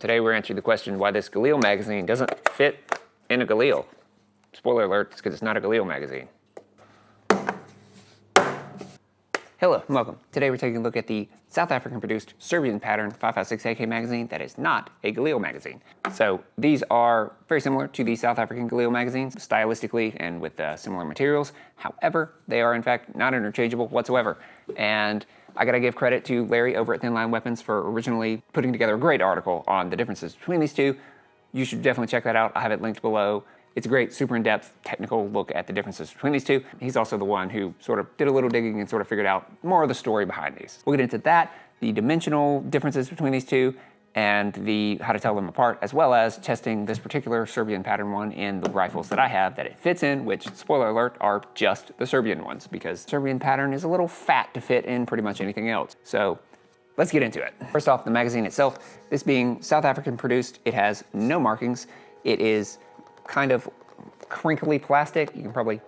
Today we're answering the question why this Galil magazine doesn't fit in a Galil. Spoiler alert, it's because it's not a Galil magazine. Hello and welcome. Today we're taking a look at the South African produced Serbian pattern 556 AK magazine that is not a Galil magazine. So these are very similar to the South African Galil magazines stylistically and with similar materials. However, they are in fact not interchangeable whatsoever. And I gotta give credit to Larry over at Thin Line Weapons for originally putting together a great article on the differences between these two. You should definitely check that out. I have it linked below. It's a great, super in-depth, technical look at the differences between these two. He's also the one who sort of did a little digging and sort of figured out more of the story behind these. We'll get into that, the dimensional differences between these two, and how to tell them apart, as well as testing this particular Serbian pattern one in the rifles that I have that it fits in, which, spoiler alert, are just the Serbian ones, because Serbian pattern is a little fat to fit in pretty much anything else. So let's get into it. First off, the magazine itself, this being South African produced, it has no markings. It is kind of crinkly plastic. You can probably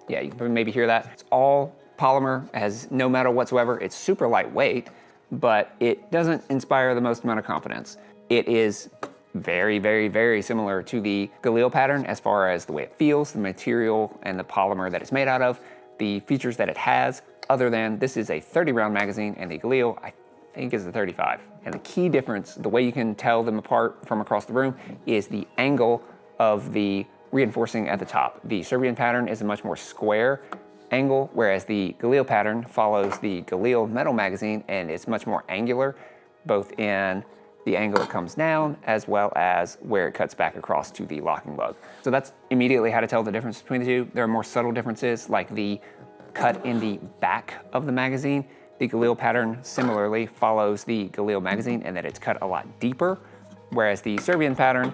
maybe hear that. It's all polymer, it has no metal whatsoever. It's super lightweight, but it doesn't inspire the most amount of confidence. It is very, very, very similar to the Galil pattern as far as the way it feels, the material and the polymer that it's made out of, the features that it has, other than this is a 30 round magazine and the Galil, I think, is a 35. And the key difference, the way you can tell them apart from across the room, is the angle of the reinforcing at the top. The Serbian pattern is a much more square angle, whereas the Galil pattern follows the Galil metal magazine and it's much more angular, both in the angle it comes down as well as where it cuts back across to the locking lug. So that's immediately how to tell the difference between the two. There are more subtle differences, like the cut in the back of the magazine. The Galil pattern similarly follows the Galil magazine in that it's cut a lot deeper, whereas the Serbian pattern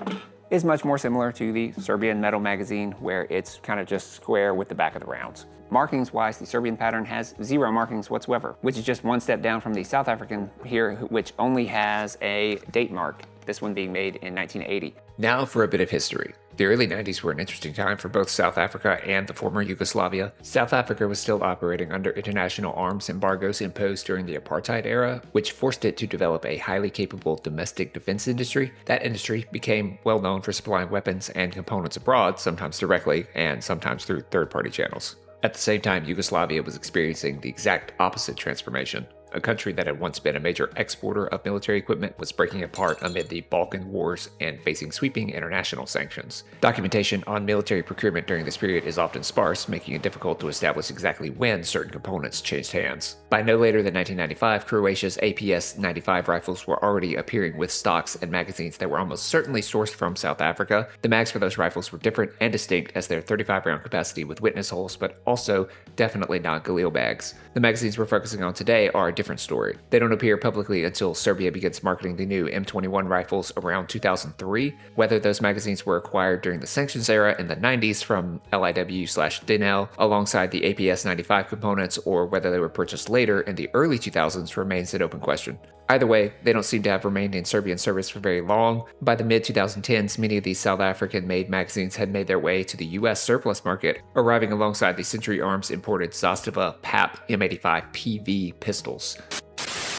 is much more similar to the Serbian metal magazine, where it's kind of just square with the back of the rounds. Markings wise, the Serbian pattern has 0 markings whatsoever, which is just one step down from the South African here, which only has a date mark, this one being made in 1980. Now for a bit of history. The early 90s were an interesting time for both South Africa and the former Yugoslavia. South Africa was still operating under international arms embargoes imposed during the apartheid era, which forced it to develop a highly capable domestic defense industry. That industry became well known for supplying weapons and components abroad, sometimes directly and sometimes through third-party channels. At the same time, Yugoslavia was experiencing the exact opposite transformation. A country that had once been a major exporter of military equipment was breaking apart amid the Balkan Wars and facing sweeping international sanctions. Documentation on military procurement during this period is often sparse, making it difficult to establish exactly when certain components changed hands. By no later than 1995, Croatia's APS-95 rifles were already appearing with stocks and magazines that were almost certainly sourced from South Africa. The mags for those rifles were different and distinct, as their 35 round capacity with witness holes, but also definitely not Galil bags. The magazines we're focusing on today are a different story. They don't appear publicly until Serbia begins marketing the new M21 rifles around 2003. Whether those magazines were acquired during the sanctions era in the 90s from LIW/Dinel alongside the APS-95 components, or whether they were purchased later in the early 2000s remains an open question. Either way, they don't seem to have remained in Serbian service for very long. By the mid-2010s, many of these South African-made magazines had made their way to the US surplus market, arriving alongside the Century Arms imported Zastavas PAP M85 PV pistols.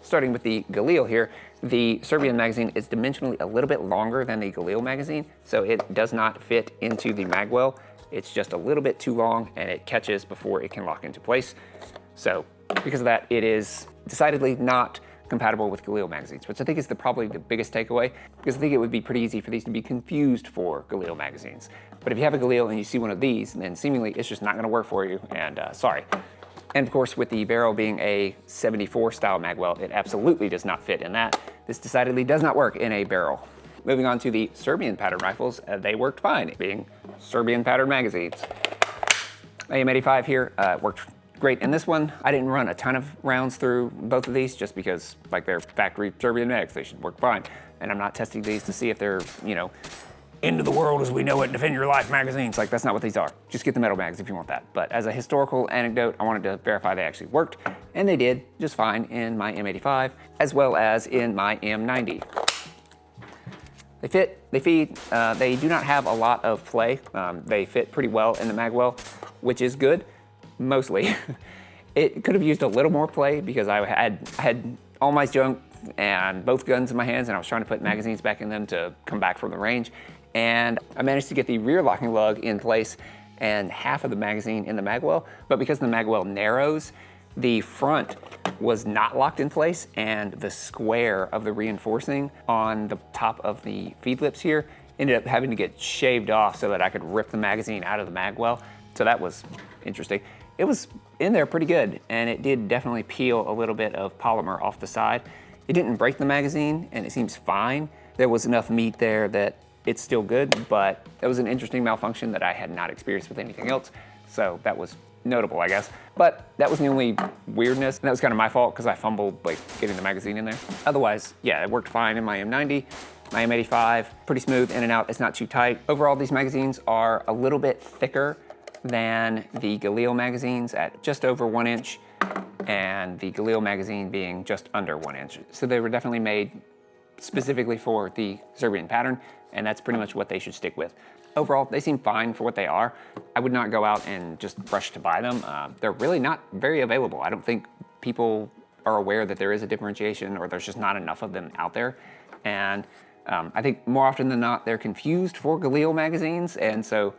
Starting with the Galil here, the Serbian magazine is dimensionally a little bit longer than the Galil magazine, so it does not fit into the magwell. It's just a little bit too long and it catches before it can lock into place. So because of that, it is decidedly not compatible with Galil magazines, which I think is probably the biggest takeaway, because I think it would be pretty easy for these to be confused for Galil magazines. But if you have a Galil and you see one of these, then seemingly it's just not going to work for you, and sorry. And of course, with the Beryl being a 74 style magwell, it absolutely does not fit in that. This decidedly does not work in a Beryl. Moving on to the Serbian pattern rifles, they worked fine, being Serbian pattern magazines. AM85 here worked great in this one. I didn't run a ton of rounds through both of these just because, like, they're factory Serbian mags, they should work fine. And I'm not testing these to see if they're, end of the world as we know it, defend your life magazines. Like, that's not what these are. Just get the metal mags if you want that. But as a historical anecdote, I wanted to verify they actually worked, and they did just fine in my M85 as well as in my M90. They fit, they feed, they do not have a lot of play. They fit pretty well in the magwell, which is good. Mostly. It could have used a little more play because I had all my junk and both guns in my hands, and I was trying to put magazines back in them to come back from the range. And I managed to get the rear locking lug in place and half of the magazine in the magwell, but because the magwell narrows, the front was not locked in place, and the square of the reinforcing on the top of the feed lips here ended up having to get shaved off so that I could rip the magazine out of the magwell. So that was interesting. It was in there pretty good, and it did definitely peel a little bit of polymer off the side. It didn't break the magazine, and it seems fine. There was enough meat there that it's still good, but that was an interesting malfunction that I had not experienced with anything else. So that was notable, I guess. But that was the only weirdness, and that was kind of my fault because I fumbled like getting the magazine in there. Otherwise, yeah, it worked fine in my M90. My M85, pretty smooth in and out, it's not too tight. Overall, these magazines are a little bit thicker than the Galil magazines at just over 1 inch, and the Galil magazine being just under 1 inch. So they were definitely made specifically for the Serbian pattern, and that's pretty much what they should stick with. Overall, they seem fine for what they are. I would not go out and just rush to buy them. They're really not very available. I don't think people are aware that there is a differentiation, or there's just not enough of them out there. And I think more often than not, they're confused for Galil magazines, and so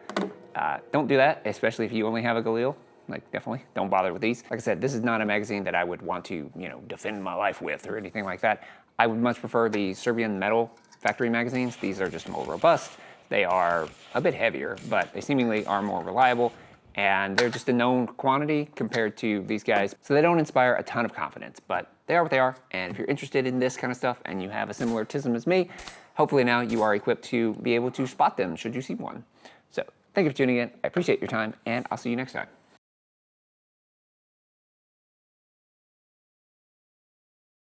don't do that, especially if you only have a Galil. Like, definitely don't bother with these. Like I said, this is not a magazine that I would want to, defend my life with or anything like that. I would much prefer the Serbian metal factory magazines. These are just more robust. They are a bit heavier, but they seemingly are more reliable, and they're just a known quantity compared to these guys. So they don't inspire a ton of confidence, but they are what they are. And if you're interested in this kind of stuff and you have a similar tism as me, hopefully now you are equipped to be able to spot them should you see one. So thank you for tuning in. I appreciate your time, and I'll see you next time.